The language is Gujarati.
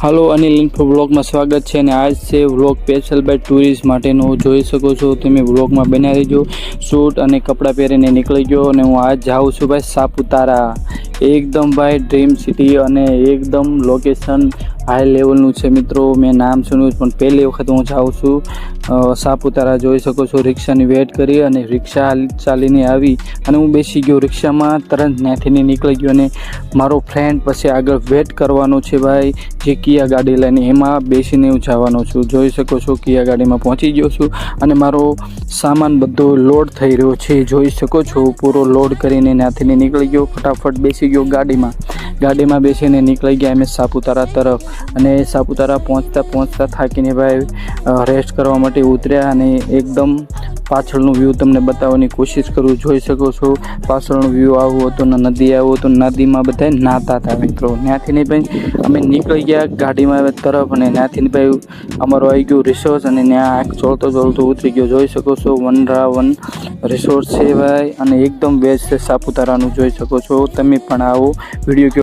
हेलो अनिल इन्फो व्लॉग में स्वागत है ने आज से व्लॉग स्पेशल बाय टूरिस्ट माटेनो જોઈ શકો છો તમે વ્લોગ માં બન્યા રહેજો। શૂટ અને કપડા પહેરીને નીકળી ગયો અને હું આજ જાઉં છું ભાઈ સાપુતારા। એકદમ ભાઈ ડ્રીમ સિટી અને એકદમ લોકેશન હાઈ લેવલનું છે મિત્રો। મેં નામ સુન્યું પણ પહેલી વખત હું જાઉં છું સાપુતારા। જોઈ શકો છો રિક્ષાની વેટ કરી અને રિક્ષા ચાલીને આવી અને હું બેસી ગયો રિક્ષામાં। તરત ત્યાંથી નીકળી ગયો અને મારો ફ્રેન્ડ પછી આગળ વેટ કરવાનો છે ભાઈ જે કિયા ગાડી લઈને એમાં બેસીને હું જવાનો છું। જોઈ શકો છો કિયા ગાડીમાં પહોંચી ગયો છું અને મારો સામાન બધો લોડ થઈ રહ્યો છે। જોઈ શકો છો પૂરો લોડ કરીને ત્યાંથી નીકળી ગયો। ફટાફટ બેસી ગયો ગાડીમાં બેસીને નીકળી ગયા અમે સાપુતારા તરફ। અને સાપુતારા પહોંચતા થાકીને ભાઈ રેસ્ટ કરવા માટે ઉતર્યા અને એકદમ પાછળનું વ્યૂ તમને બતાવવાની કોશિશ કરું। જોઈ શકો છો પાછળનું વ્યૂ આવું હતું ને નદી આવું હતું। નદીમાં બધા નાતા હતા મિત્રો। ત્યાંથી ભાઈ અમે નીકળી ગયા ગાડીમાં તરફ અને ત્યાંથી ભાઈ અમારો આવી ગયું રિસોર્ટ અને ત્યાં ચોલતો ઉતરી ગયો। જોઈ શકો છો વનરાવન રિસોર્ટ છે ભાઈ અને એકદમ બેસ્ટ છે સાપુતારાનું। જોઈ શકો છો તમે પણ આવો વિડીયો